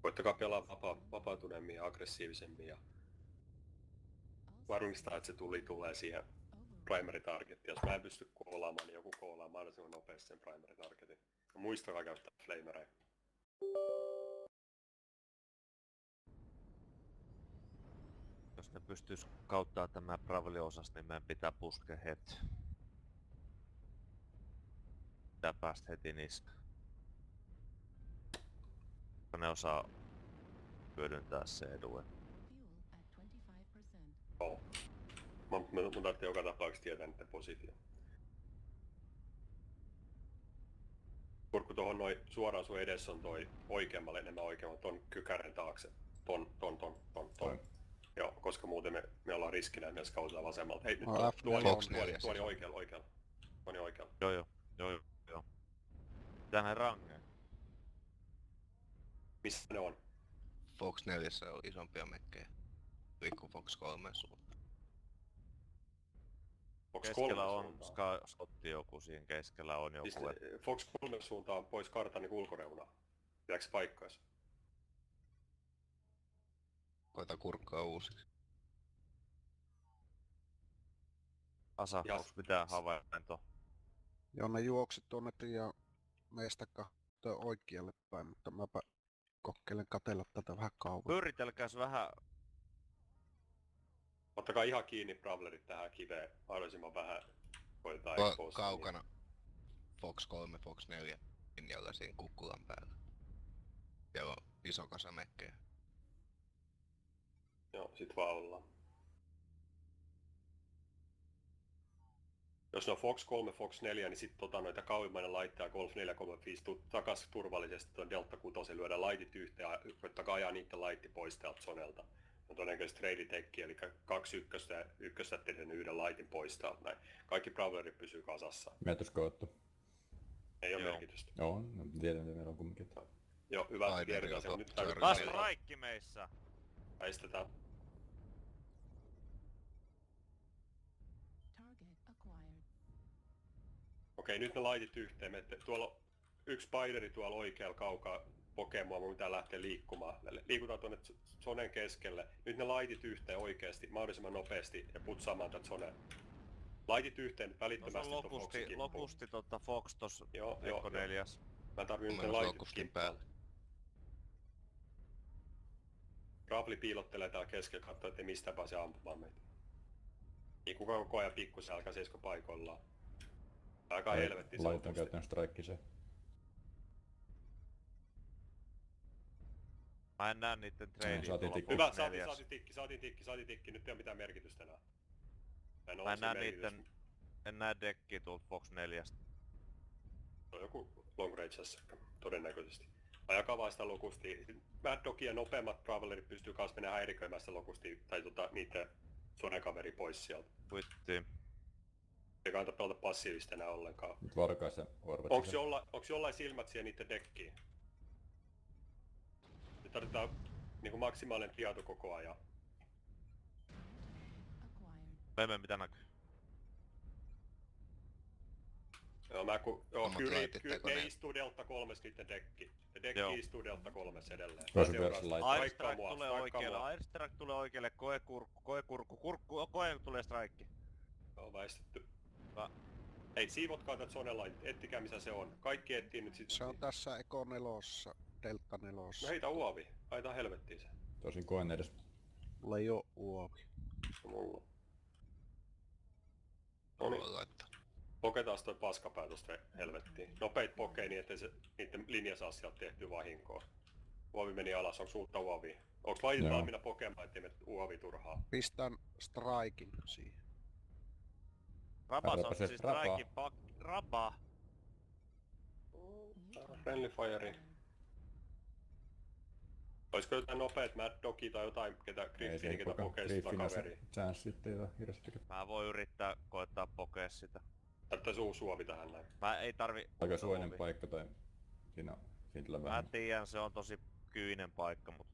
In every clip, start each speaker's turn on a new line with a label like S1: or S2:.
S1: Koittakaa pelaa vapautuneemmin ja aggressiivisemmin ja varmistaa, että se tulee siihen primary targettiin. Jos mä en pysty koolaamaan, niin joku koolaa mahdollisimman nopeasti sen primary targetin. Ja muistakaa käyttää flamereja.
S2: Jos ne pystyis kauttaa tämä Bravely-osas, niin meidän pitää puskea heti. Pitää päästä heti niskaan. Ne osaa hyödyntää se edun.
S1: Joo. Mun tarvitsee joka tapauksessa tietää niiden positio. Kurkku tuohon noin suoraan sun edessä on toi oikeammalle enemmän oikeammalle ton kykären taakse. Ton. Joo, koska muuten me ollaan riskinä, että me skautetaan vasemmalta. Hei nyt tuoli oikealla. Tuoni oikealla.
S2: Joo. Tänne rangeen.
S1: Missä ne on?
S3: Fox 4 on isompia mekkejä. Liikkuu Fox 3 suuntaan.
S2: Keskellä on Scotti joku siinä keskellä on joku.
S1: Fox 3 suuntaan pois kartan niin ulkoreunaa. Pitääkö paikkaisi?
S3: Koita kurkkaa uusiksi.
S2: Asa, onks mitään havainto?
S4: Joo, ne juokset tuonne ja meistä kahtoa oikealle päin, mutta mäpä kokeilen katsella tätä vähän kauan.
S2: Pyöritelkääs vähän.
S1: Ottakaa ihan kiinni brawlerit tähän kiveen. Mahdollisimman vähän koitetaan exposea.
S3: Kaukana Fox 3, Fox 4 linjalla siinä kukkulan päällä. Siellä on iso kasa mekkejä.
S1: Joo, sit vaan ollaan. Jos ne on Fox 3, Fox 4, niin sit noita kauimmainen laittaa Golf 435 takas turvallisesti tuon Delta 6, lyödään laitit yhteen ja koittakaa ajaa niitten laitti pois täältä zonelta. On todennäköisesti trade-tekki, eli 2 ykköstä ja ykköstä tehden yhden laitin pois täältä näin. Kaikki brawlerit pysyy kasassa.
S5: Menetyskoottu.
S1: Ei oo merkitystä.
S5: Joo, no, tiedän mitä meillä on kumminkin.
S1: Joo, hyvä, että tiedetään sen. Nyt täytyy...
S2: Taas strike meissä!
S1: Väistetään. Okei, nyt ne laitit yhteen. Tuolla on yksi spideri tuolla oikealla kaukaa Pokemon, mun pitää lähteä liikkumaan. Liikutaan tuonne zonen keskelle. Nyt ne laitit yhteen oikeasti, mahdollisimman nopeasti ja putsaamaan tätä zoneen. Laitit yhteen välittömästi tuon Foxin kimppuun.
S2: Lokusti Fox tossa
S1: Joo.
S2: 4.
S1: Mä tarvitsen nyt ne laitit kimppuun. Ravli piilottelee täällä keskellä, katsoo ettei mistään pääse ampumaan meitä. Ei kukaan koko ajan pikkusen, älkää seisko paikoillaan. Aika helvetti se
S5: Lait on käyttänyt strikea.
S2: Mä en näe niitten tradea tuolla Fox
S1: Hyvä,
S2: 4.
S1: saatiin tikki, nyt ei oo mitään merkitystä enää.
S2: Mä en näe niitten... En näe dekkiä tuolta Fox 4.
S1: Se on joku long range hässäkkä, todennäköisesti. Ajakaa vaan sitä lokusti. Mad Dogin ja nopeammat brawlerit pystyy kans mennä häiriköimään sitä lokusti, tai niitten zonekaveri pois sieltä.
S2: Puittiin.
S1: Ei kannata pelata passiivista enää ollenkaan.
S5: Nyt varkaista orvet.
S1: Onks jollain silmät siihen niitten dekkiin? Nyt tarvitaan niinku maksimaalinen tieto koko ajan.
S2: Meme mitä näkyy?
S1: Joo, ne istuu Delta 3 niitten dekki. Ja dekki istuu Delta 3 edelleen.
S2: Airstrike tulee oikealle, Airstrike tulee oikealle, koe tulee strike.
S1: Joo, väistetty. Hei, siivotkaa tätä zonella, ettikää missä se on. Kaikki etsii nyt sit.
S4: Se on tässä Eko 4, Delta 4.
S1: No heitä uovi, aitaa helvettiin se.
S5: Tosin koen edes.
S4: Mulla ei oo uovi.
S1: Mulla. Noniin. Poketaan toi paskapää tosta helvettiin. Nopeit pokee niin ettei se niitten linja saa sieltä tehtyä vahinkoa. Uovi meni alas, onks uutta uovia? Onks laitit valmiina pokemaan ettei me uovi turhaa?
S4: Pistän strikin siihen.
S2: Rabas on siis strikein Raba!
S1: Friendly Fire. Oisko jotain nopeet Mad Dogia tai jotain, ketä Griffini, ketä pokee sitä kaveria?
S5: Chance sitten ei hirveästi tykätä.
S2: Mä voin yrittää koettaa pokea sitä.
S1: Tarvitsee suovi tähän näin.
S2: Mä ei tarvi...
S5: Aika suoinen paikka tai... Siinä tulee vähän.
S2: Mä tiedän, se on tosi kyinen paikka, mut...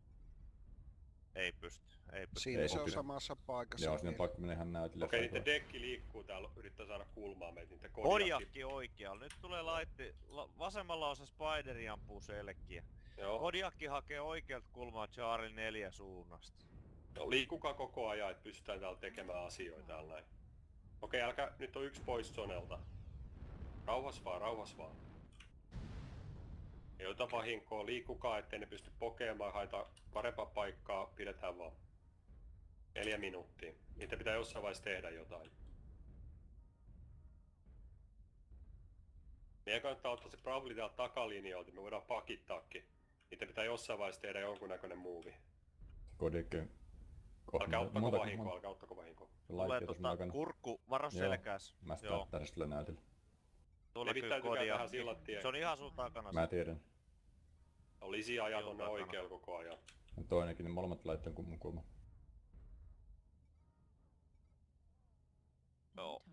S2: Ei pysty.
S4: Siinä se on samassa paikassa.
S5: Joo, siinä paikka menee ihan näytille.
S1: Okei, niitten dekki liikkuu täällä, yrittää saada kulmaa meitä, niitten
S2: Kodjakki oikealla. Nyt tulee laitti... Vasemmalla osa Spideri ampuu selkiä.
S1: Joo.
S2: Kodiakki hakee oikealta kulmaa Charlie 4 suunnasta.
S1: No, liikukaa koko ajan, että pystytään täällä tekemään asioita täällä näin. Okei, älkää, nyt on yksi pois zonelta. Rauhas vaan. Ei ota vahinkoa, liikukaa, ettei ne pysty pokemaan, haeta parempaa paikkaa, pidetään vaan. 4 minuuttia. Niitä pitää jossain vaiheessa tehdä jotain. Meidän kannattaa ottaa se Bravli täältä takalinjoilta, me voidaan pakittaakin. Niitä pitää jossain vaiheessa tehdä jonkunnäköinen muuvi.
S5: Kodikki.
S1: Älkää ottako vahinkoa.
S2: Tulee kurkku, varo selkäs.
S5: Mä sitä näyttää sillä näytillä.
S2: Tulee kyllä
S1: Levittäytykää tähän
S2: Kodiakki.
S1: sillat tien.
S2: Se on ihan sun takana.
S5: Mä tiedän.
S1: On lisiä ajaa
S2: Joo,
S1: tonne
S2: takana.
S1: oikealla koko ajan.
S5: Ja toinenkin, niin molemmat laitteen kuin mun kulma.
S2: Joo.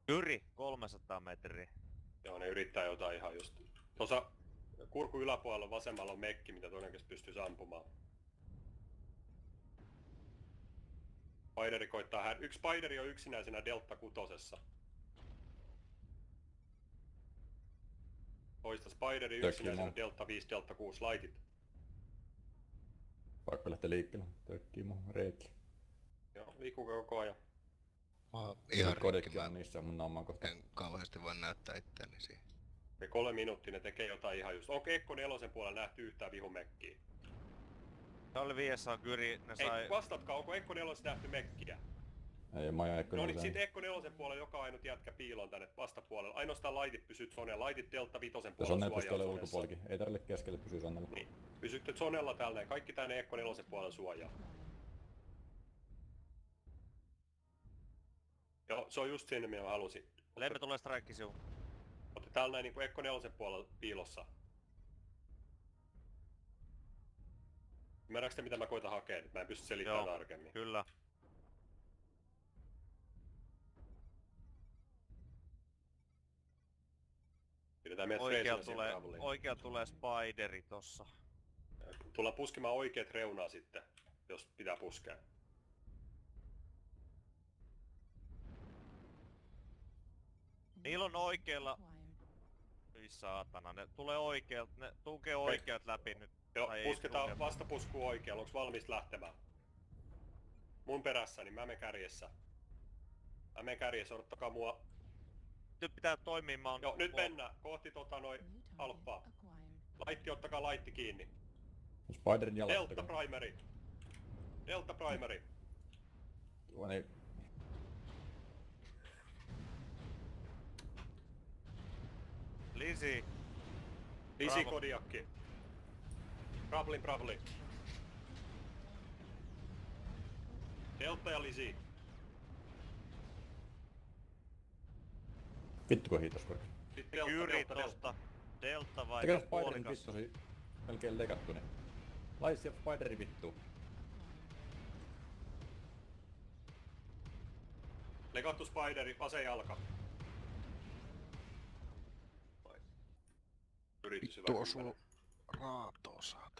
S2: Jyri, 300 metriä.
S1: Joo, ne yrittää jotain ihan just. Tuossa kurkun yläpuolella vasemmalla on mekki, mitä todennäköisesti pystyy ampumaan. Spideri koittaa yksi Spideri on yksinäisenä Delta 6. Toista Spideri yksinäisenä Delta 5, Delta 6 laitit.
S5: Pakko lähteä liikkeelle. Tökkii mun reikki.
S1: Joo, liikkukaa koko ajan.
S3: Mä oon ihan
S5: Kodikki
S3: rikki, mä
S5: on niissä mun naamaan kohta.
S3: en kauheasti vaan näyttää itseäni siihen.
S1: Ne 3 minuuttia ne tekee jotain ihan just. Onko Ekko 4 puolella nähty yhtään vihumekkiä?
S2: Se oli 500 Gyri, ne sai...
S1: Ei, vastatkaa, onko Ekko 4 nähty mekkiä?
S5: Ei, Maja Ekko
S1: No niin, sit Ekko 4 puolella joka ainut jätkä piiloon tänne vastapuolelle. Ainoastaan laitit pysyt zonella, laitit Delta 5
S5: Ja
S1: puolella
S5: Sonne pystyy
S1: suojaa
S5: olemaan
S1: zonessa.
S5: ulkopuolikin. Ei tarvitse keskelle pysyä Sonnella.
S1: Niin, pysytte zonella tälleen, kaikki tänne Ekko 4 puolella suojaa. Joo, se on just sinne, mitä mä halusin.
S2: Lempe tulee strike sivu.
S1: Olette täällä näin niinku Ekko 4 puolella piilossa. Ymmärrätkö te mitä mä koitan hakea nyt? Mä en pysty selittämään
S2: Joo,
S1: tarkemmin.
S2: kyllä.
S1: Pidetään meidät freesillä siihen
S2: Oikealta
S1: Bravliin.
S2: tulee Spideri tossa.
S1: Tullaan puskemaan oikeet reunaa sitten, jos pitää puskea.
S2: Niillä on oikealla... Ei saatana, ne tulee oikealta, ne tunkee oikealta läpi nyt.
S1: Joo,
S2: Tai ei
S1: pusketaan
S2: tunne.
S1: vastapusku oikealla. Onks valmis lähtemään? Mun perässäni, mä menen kärjessä. Mä menen kärjessä, odottakaa mua.
S2: Nyt pitää toimia, mä oon...
S1: Joo, nyt mennään kohti alppaa. Laitti, ottakaa laitti kiinni.
S5: Spiderin jalat.
S1: Delta primary. Delta primary.
S5: Tuo niin.
S2: Lisi.
S1: Lisi
S2: Bravo.
S1: Kodiakki. Bravli. Delta ja Lisi.
S5: Vittu kun hiitos korkein.
S1: Sitten Delta,
S2: Gyri
S1: Delta, Delta.
S2: tosta. Delta vai
S5: Tekee Spiderin
S2: puolikas?
S5: vittusi melkein lekattu niin. Laissi Spideri vittu.
S1: Lekattu Spideri, vasen jalka. Yritys hyvä
S4: Tuo
S1: kymmenen.
S4: osuu raatoon saatana.